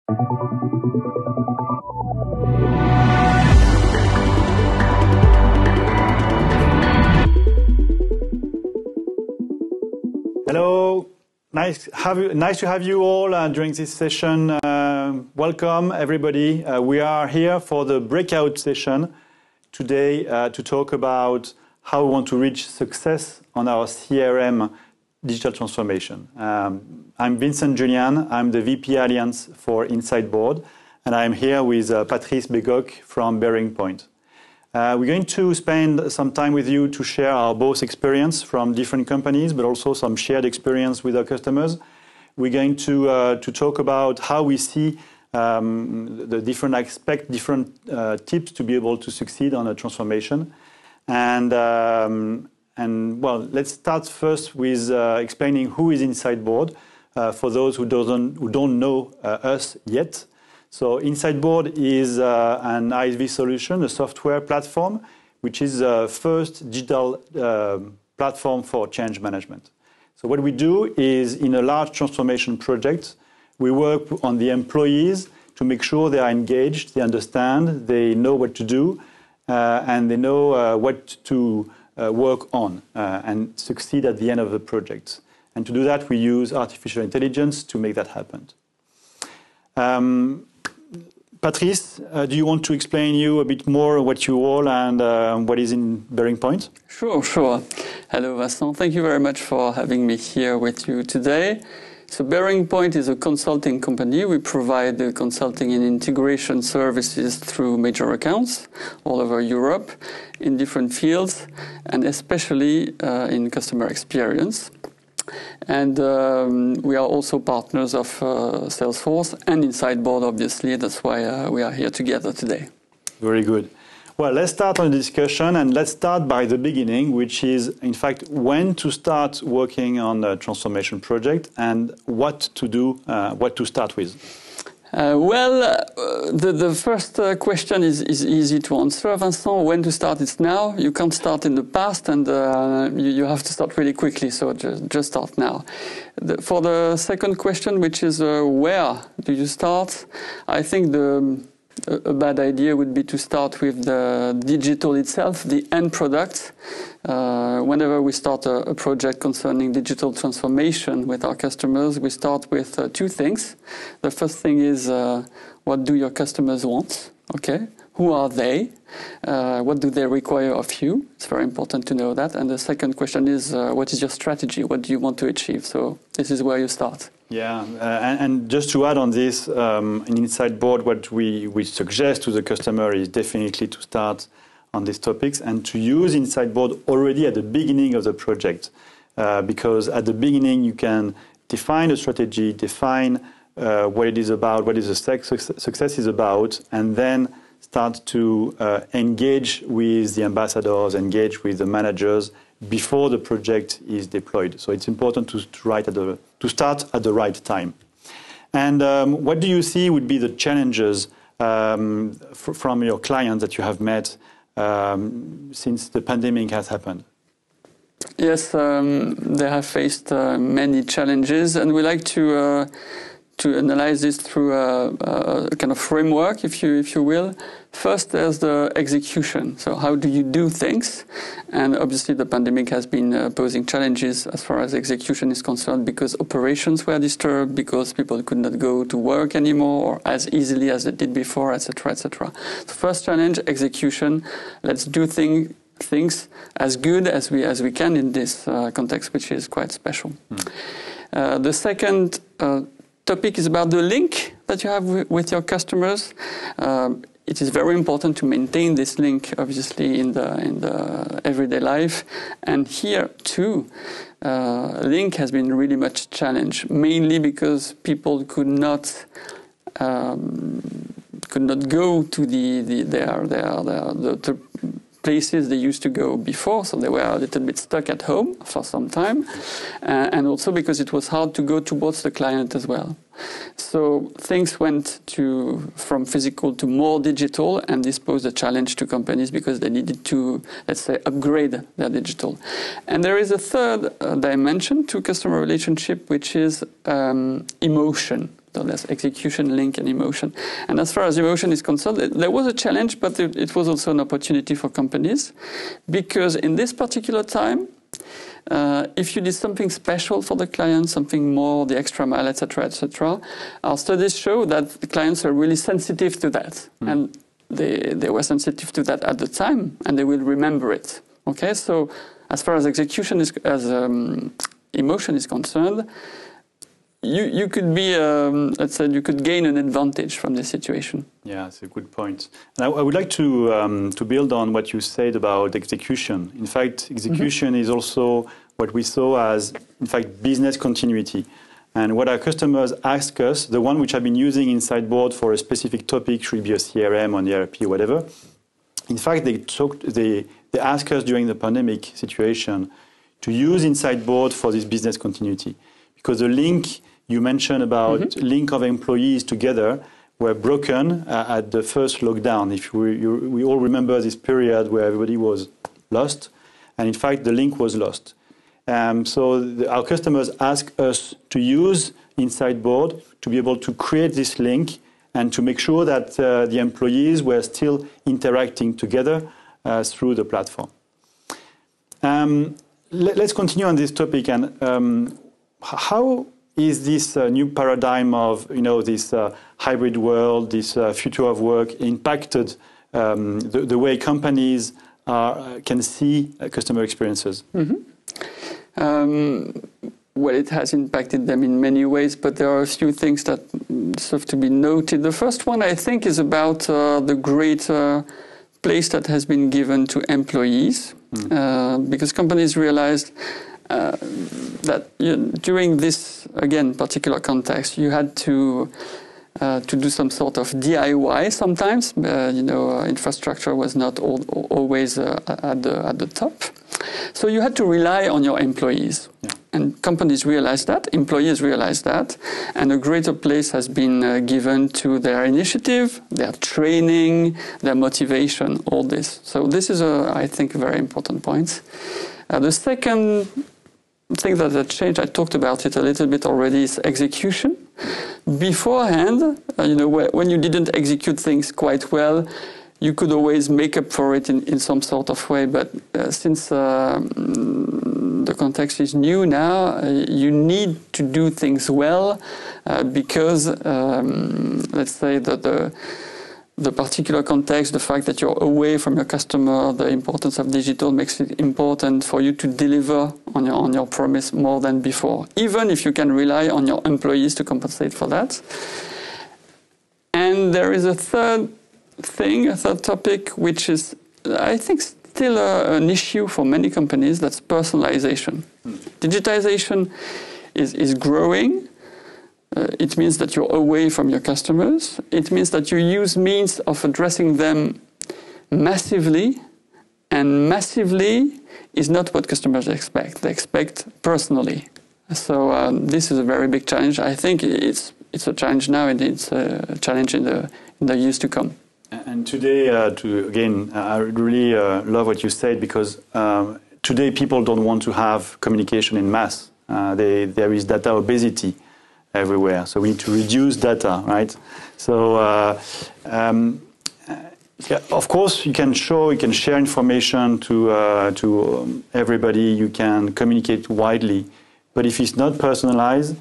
Hello, nice to have you all during this session. Welcome everybody. We are here for the breakout session today to talk about how we want to reach success on our CRM digital transformation. I'm Vincent Julian. I'm the VP Alliance for InsideBoard, and I'm here with Patrice Bégoc from BearingPoint. We're going to spend some time with you to share our both experience from different companies, but also some shared experience with our customers. We're going to talk about how we see the different aspects, different tips to be able to succeed on a transformation. And well, let's start first with explaining who is InsideBoard for those who don't know us yet. So InsideBoard is an ISV solution, a software platform, which is the first digital platform for change management. So what we do is, in a large transformation project, we work on the employees to make sure they are engaged, they understand, they know what to do, and they know what to work on and succeed at the end of the project. And to do that, we use artificial intelligence to make that happen. Patrice, do you want to explain you a bit more what you all and what is in BearingPoint? Sure. Hello, Vincent. Thank you very much for having me here with you today. So BearingPoint is a consulting company. We provide consulting and integration services through major accounts all over Europe in different fields, and especially in customer experience. And we are also partners of Salesforce and InsideBoard, obviously. That's why we are here together today. Very good. Well, let's start on the discussion, and let's start by the beginning, which is, in fact, when to start working on a transformation project and what to do, what to start with. The first question is easy to answer, Vincent. When to start? It's now. You can't start in the past, and you have to start really quickly, so just start now. For the second question, which is where do you start? I think a bad idea would be to start with the digital itself, the end product. Whenever we start a project concerning digital transformation with our customers, we start with two things. The first thing is, what do your customers want? Okay, who are they? What do they require of you? It's very important to know that. And the second question is, what is your strategy? What do you want to achieve? So this is where you start. Yeah, and just to add on this, in InsideBoard, what we suggest to the customer is definitely to start on these topics and to use InsideBoard already at the beginning of the project, because at the beginning you can define a strategy, define what it is about, what is the success is about, and then start to engage with the ambassadors, engage with the managers before the project is deployed. So it's important to start at the right time. And what do you see would be the challenges from your clients that you have met since the pandemic has happened? Yes, they have faced many challenges, and we like to analyze this through a kind of framework, if you will. First, there's the execution. So how do you do things? And obviously the pandemic has been posing challenges as far as execution is concerned, because operations were disturbed, because people could not go to work anymore or as easily as they did before, etc., etc. So first challenge, execution. Let's do things as good as we can in this context, which is quite special. The second topic is about the link that you have with your customers. It is very important to maintain this link, obviously, in the everyday life. And here too, link has been really much challenged, mainly because people could not go to the places they used to go before, so they were a little bit stuck at home for some time, and also because it was hard to go towards the client as well. So things went from physical to more digital, and this posed a challenge to companies because they needed to, let's say, upgrade their digital. And there is a third dimension to customer relationship, which is emotion. So there's execution, link, and emotion. And as far as emotion is concerned, there was a challenge, but it was also an opportunity for companies, because in this particular time, if you did something special for the client, something more, the extra mile, etc., our studies show that the clients are really sensitive to that. And they were sensitive to that at the time, and they will remember it. Okay, so as far as execution is, emotion is concerned, you could be, let's say, you could gain an advantage from this situation. Yeah, that's a good point. And I would like to build on what you said about execution. In fact, execution is also what we saw as, in fact, business continuity. And what our customers ask us, the one which I've been using InsideBoard for a specific topic, should be a CRM or an ERP or whatever. In fact, they ask us during the pandemic situation to use InsideBoard for this business continuity. Because the link you mentioned about link of employees together were broken at the first lockdown. If we all remember this period where everybody was lost, and in fact the link was lost. So our customers ask us to use InsideBoard to be able to create this link and to make sure that the employees were still interacting together through the platform. Let's continue on this topic. And how is this new paradigm of this hybrid world, this future of work impacted the way companies can see customer experiences? Well, it has impacted them in many ways, but there are a few things that have to be noted. The first one, I think, is about the great place that has been given to employees, because companies realized that during this, again, particular context, you had to do some sort of DIY sometimes. Infrastructure was not always at the top. So you had to rely on your employees. Yeah. And companies realized that, employees realized that, and a greater place has been given to their initiative, their training, their motivation, all this. So this is, I think, a very important point. The second thing that had changed, I talked about it a little bit already, is execution. Beforehand, when you didn't execute things quite well, you could always make up for it in some sort of way. But since the context is new now, you need to do things well because, let's say, that the particular context, the fact that you're away from your customer, the importance of digital makes it important for you to deliver on your promise more than before, even if you can rely on your employees to compensate for that. And there is a third topic, which is, I think, still an issue for many companies. That's personalization. Digitization is growing. It means that you're away from your customers. It means that you use means of addressing them massively, and massively is not what customers expect. They expect personally. So this is a very big challenge. I think it's a challenge now, and it's a challenge in the years to come. And today, I really love what you said, because today people don't want to have communication in mass. There is data obesity everywhere, so we need to reduce data, right? So, of course, you can share information to everybody. You can communicate widely, but if it's not personalized,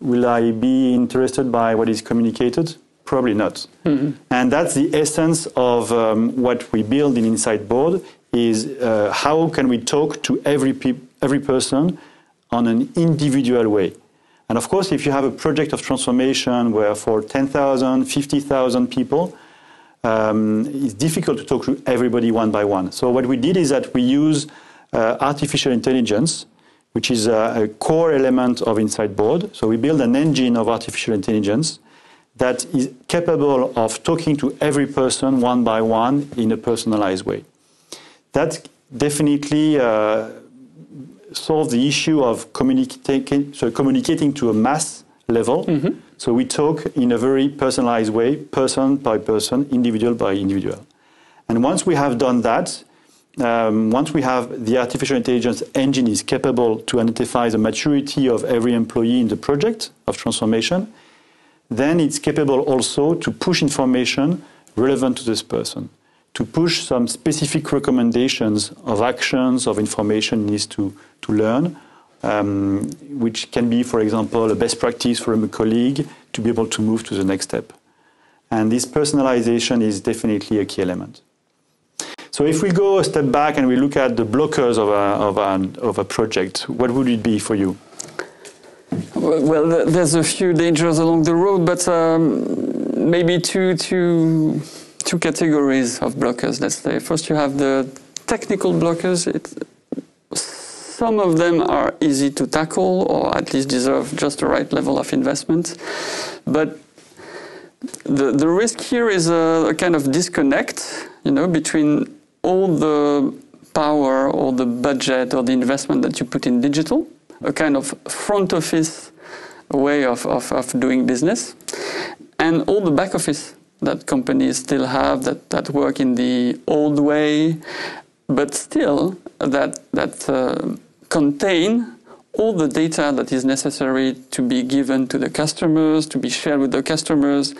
will I be interested by what is communicated? Probably not. Mm-hmm. And that's the essence of what we build in InsideBoard, is how can we talk to every person on an individual way. And of course, if you have a project of transformation where for 10,000, 50,000 people, it's difficult to talk to everybody one by one. So what we did is that we use artificial intelligence, which is a core element of InsideBoard. So we build an engine of artificial intelligence that is capable of talking to every person one by one in a personalized way. That definitely solve the issue of communicating to a mass level. Mm-hmm. So we talk in a very personalized way, person by person, individual by individual. And once we have done that, once we have the artificial intelligence engine is capable to identify the maturity of every employee in the project of transformation, then it's capable also to push information relevant to this person, to push some specific recommendations of actions, of information he needs to learn, which can be, for example, a best practice for a colleague to be able to move to the next step. And this personalization is definitely a key element. So if we go a step back and we look at the blockers of a project, what would it be for you? Well, there's a few dangers along the road, but maybe two categories of blockers, let's say. First, you have the technical blockers. Some of them are easy to tackle, or at least deserve just the right level of investment. But the risk here is a kind of disconnect, between all the power or the budget or the investment that you put in digital, a kind of front office way of doing business, and all the back office that companies still have that work in the old way, but still that contain all the data that is necessary to be given to the customers, to be shared with the customers,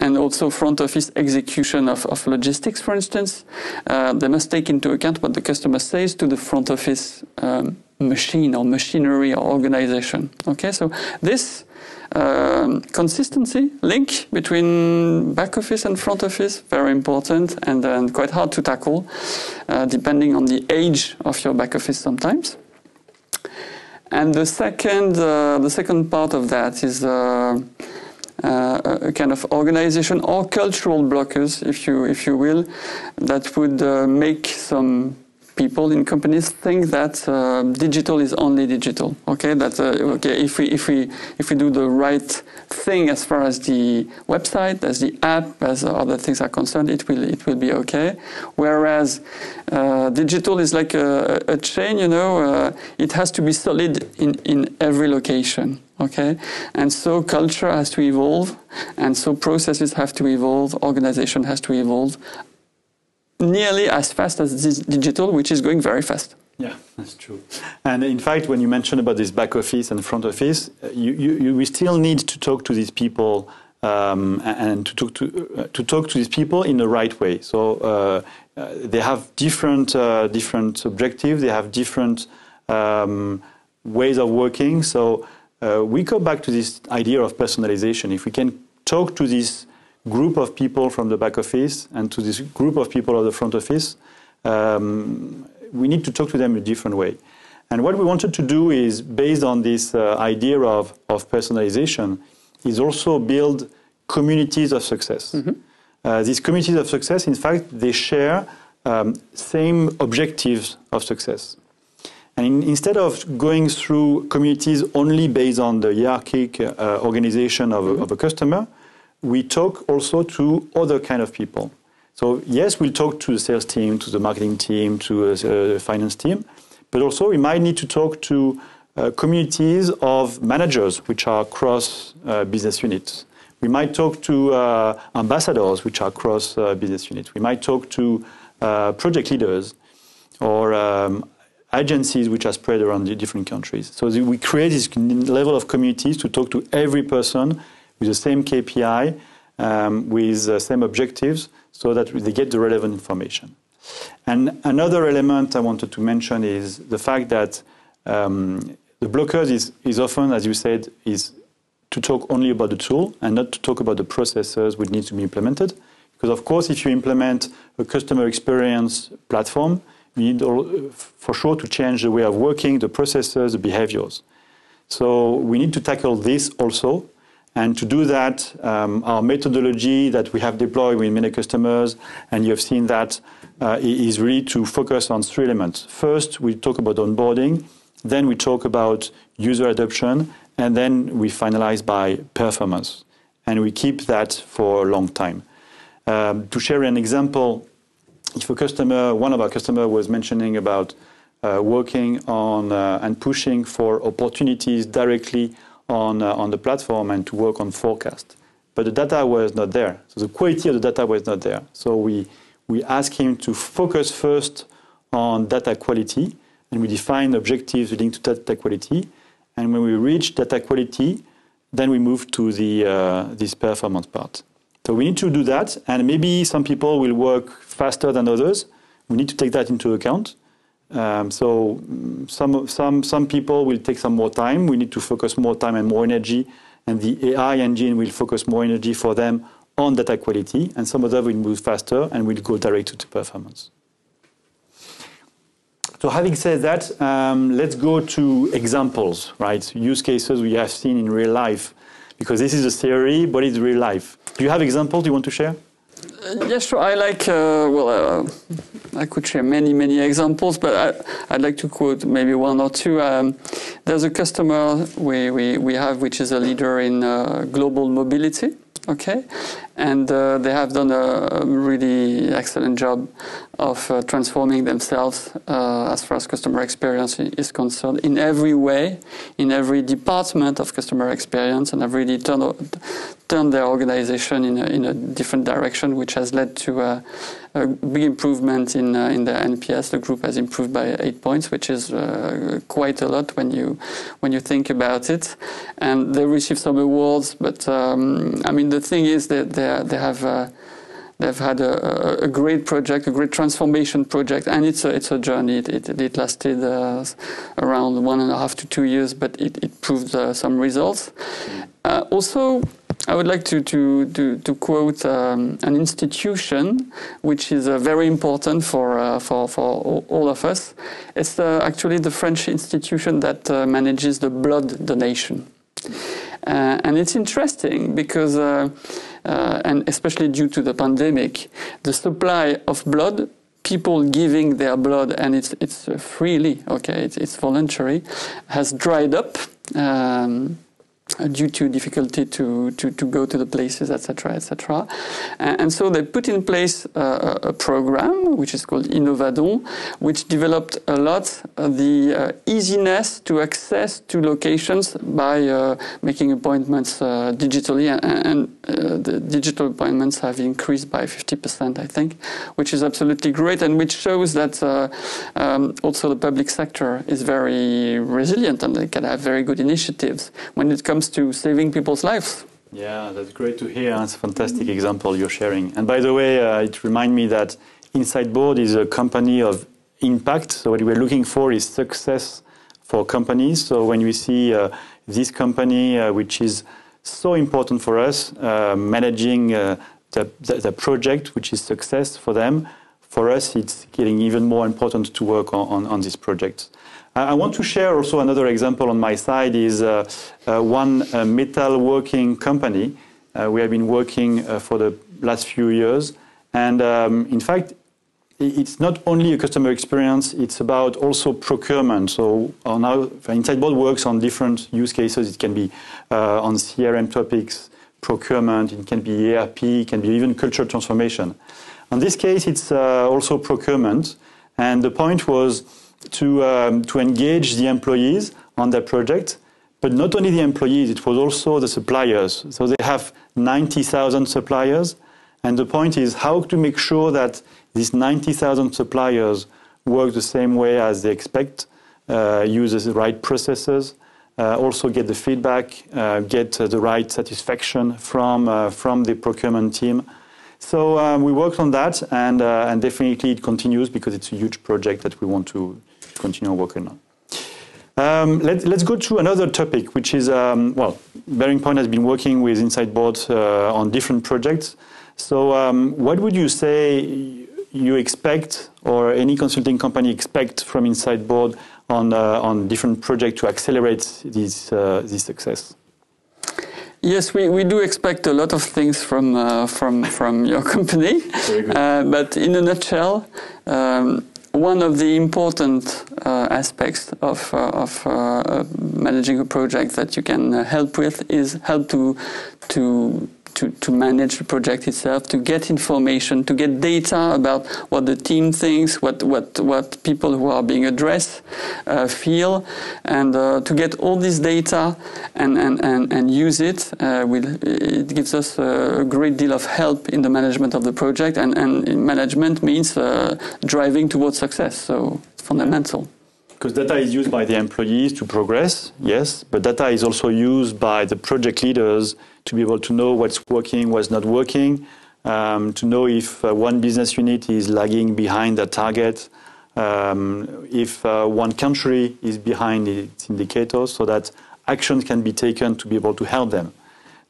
and also front office execution of logistics, for instance. They must take into account what the customer says to the front office machine or machinery or organization. Okay, so this consistency link between back office and front office, very important and quite hard to tackle, depending on the age of your back office sometimes. And the second part of that is a kind of organization or cultural blockers, if you will, that would make some people in companies think that digital is only digital. Okay, that if we do the right thing as far as the website, as the app, as other things are concerned, it will be okay. Whereas digital is like a chain, it has to be solid in every location. Okay, and so culture has to evolve, and so processes have to evolve, organization has to evolve, nearly as fast as this digital, which is going very fast. Yeah, that's true. And in fact, when you mentioned about this back office and front office, we still need to talk to these people and to talk to these people in the right way. So they have different objectives. They have different ways of working. So we go back to this idea of personalization. If we can talk to this group of people from the back office and to this group of people of the front office, we need to talk to them in a different way. And what we wanted to do is, based on this idea of personalization, is also build communities of success. Mm-hmm. These communities of success, in fact, they share same objectives of success. And instead of going through communities only based on the hierarchic organization of a customer, we talk also to other kind of people. So yes, we'll talk to the sales team, to the marketing team, to the finance team, but also we might need to talk to communities of managers, which are cross business units. We might talk to ambassadors, which are cross business units. We might talk to project leaders or agencies which are spread around the different countries. So we create this level of communities to talk to every person with the same KPI, with the same objectives, so that they get the relevant information. And another element I wanted to mention is the fact that the blockers is often, as you said, is to talk only about the tool and not to talk about the processes which need to be implemented. Because of course, if you implement a customer experience platform, you need for sure to change the way of working, the processes, the behaviors. So we need to tackle this also. And to do that, our methodology that we have deployed with many customers, and you have seen that, is really to focus on three elements. First, we talk about onboarding, then we talk about user adoption, and then we finalize by performance. And we keep that for a long time. To share an example, if one of our customers was mentioning about working on and pushing for opportunities directly on the platform and to work on forecast. But the data was not there. So the quality of the data was not there. So we asked him to focus first on data quality, and we defined objectives linked to data quality. And when we reached data quality, then we move to this performance part. So we need to do that, and maybe some people will work faster than others. We need to take that into account. So some people will take some more time. We need to focus more time and more energy, and the AI engine will focus more energy for them on data quality, and some others will move faster and will go direct to performance. So having said that, let's go to examples, right? Use cases we have seen in real life, because this is a theory, but it's real life. Do you have examples you want to share? Yes, sure. I like, I could share many examples, but I'd like to quote maybe one or two. There's a customer we have, which is a leader in global mobility. Okay, and they have done a really excellent job of transforming themselves as far as customer experience is concerned in every way, in every department of customer experience, and have really turned their organization in a different direction, which has led to a big improvement in their NPS. The group has improved by 8 points, which is quite a lot when you think about it. And they received some awards, but I mean the thing is that they've had a great project, a great transformation project, and it's a journey. It lasted around 1.5 to 2 years, but it proved some results. Also, I would like to quote an institution which is very important for all of us. It's actually the French institution that manages the blood donation. And it's interesting because, and especially due to the pandemic, the supply of blood, people giving their blood, and it's freely, okay, it's voluntary, has dried up. Due to difficulty to go to the places, etc., etc. And so they put in place a program which is called Innovadon, which developed a lot the easiness to access to locations by making appointments digitally, and the digital appointments have increased by 50%, I think, which is absolutely great, and which shows that also the public sector is very resilient and they can have very good initiatives when it comes to saving people's lives. Yeah, that's great to hear. It's a fantastic example you're sharing. And by the way, it reminds me that InsideBoard is a company of impact. So what we're looking for is success for companies. So when we see this company, which is so important for us, managing the project, which is success for them, for us, it's getting even more important to work on this project. I want to share also another example on my side is one metalworking company. We have been working for the last few years. And in fact, it's not only a customer experience, it's about also procurement. So now InsideBoard works on different use cases. It can be on CRM topics, procurement, it can be ERP, it can be even cultural transformation. In this case, it's also procurement. And the point was to engage the employees on their project, but not only the employees, it was also the suppliers. So they have 90,000 suppliers, and the point is how to make sure that these 90,000 suppliers work the same way as they expect, use the right processes, also get the feedback, get the right satisfaction from the procurement team. So we worked on that, and definitely it continues because it's a huge project that we want to continue working on. Let's go to another topic, which is, BearingPoint has been working with InsideBoard on different projects. So what would you say you expect, or any consulting company expect from InsideBoard on different projects to accelerate this success? Yes, we do expect a lot of things from your company. Very good. But in a nutshell, one of the important aspects of managing a project that you can help with is help to manage the project itself, to get information, to get data about what the team thinks, what people who are being addressed feel, and to get all this data and use it. It gives us a great deal of help in the management of the project, and management means driving towards success, so it's fundamental. Because data is used by the employees to progress, yes, but data is also used by the project leaders to be able to know what's working, what's not working, to know if one business unit is lagging behind the target, if one country is behind its indicators, so that actions can be taken to be able to help them.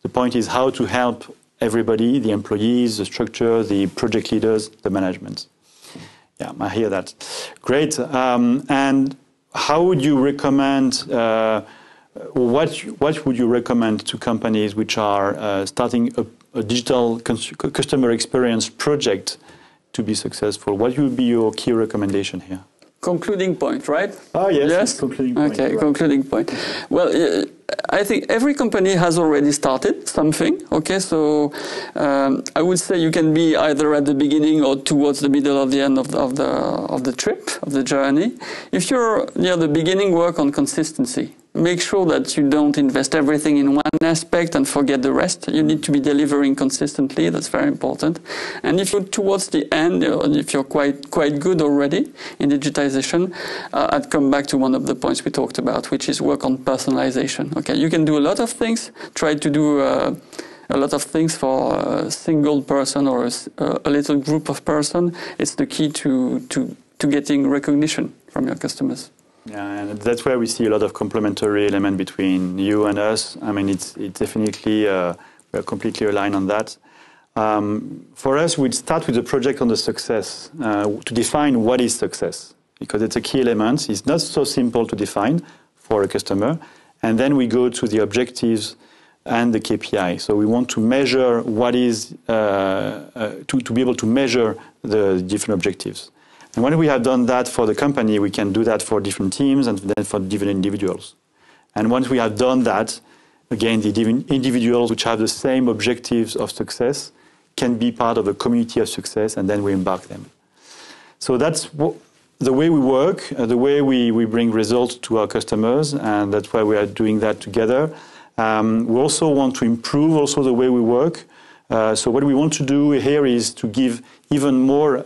The point is how to help everybody, the employees, the structure, the project leaders, the management. Yeah, I hear that. Great. And how would you recommend, what would you recommend to companies which are starting a digital customer experience project to be successful? What would be your key recommendation here? Concluding point, right? Oh, yes. Yes? Concluding point. Okay, right. concluding point. Well, I think every company has already started something. Okay, so I would say you can be either at the beginning or towards the middle of the end of the trip, of the journey. If you're near the beginning, work on consistency. Make sure that you don't invest everything in one aspect and forget the rest. You need to be delivering consistently. That's very important. And if you're towards the end, and if you're quite good already in digitization, I'd come back to one of the points we talked about, which is work on personalization. Okay, you can do a lot of things. Try to do a lot of things for a single person or a little group of person. It's the key to getting recognition from your customers. Yeah, and that's where we see a lot of complementary element between you and us. I mean, it's definitely, we're completely aligned on that. For us, we'd start with the project on the success, to define what is success, because it's a key element. It's not so simple to define for a customer. And then we go to the objectives and the KPI. So we want to measure what is, to be able to measure the different objectives. And when we have done that for the company, we can do that for different teams and then for different individuals. And once we have done that, again, the individuals which have the same objectives of success can be part of a community of success, and then we embark them. So that's the way we work, the way we bring results to our customers, and that's why we are doing that together. We also want to improve also the way we work. So what we want to do here is to give even more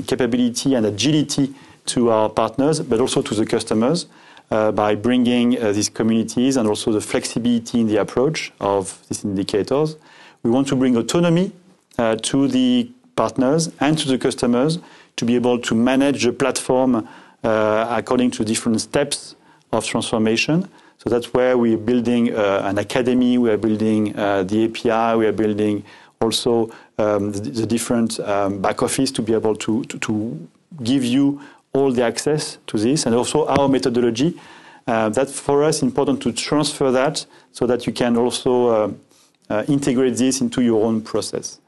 capability and agility to our partners, but also to the customers by bringing these communities and also the flexibility in the approach of these indicators. We want to bring autonomy to the partners and to the customers to be able to manage the platform according to different steps of transformation. So that's where we're building an academy, we are building the API, we are building also the different back office to be able to give you all the access to this, and also our methodology. That's for us important to transfer that so that you can also integrate this into your own process.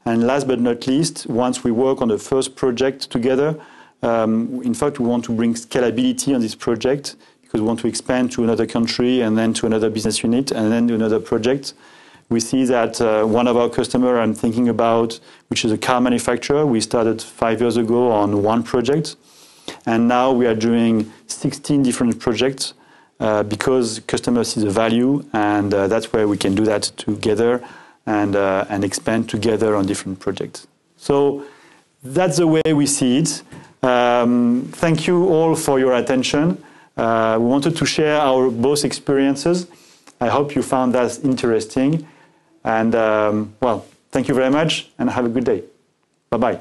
And last but not least, once we work on the first project together, in fact, we want to bring scalability on this project because we want to expand to another country and then to another business unit and then to another project. We see that one of our customers I'm thinking about, which is a car manufacturer, we started 5 years ago on one project. And now we are doing 16 different projects because customers see the value, and that's where we can do that together and expand together on different projects. So that's the way we see it. Thank you all for your attention. We wanted to share our both experiences. I hope you found that interesting. And well, thank you very much and have a good day. Bye-bye.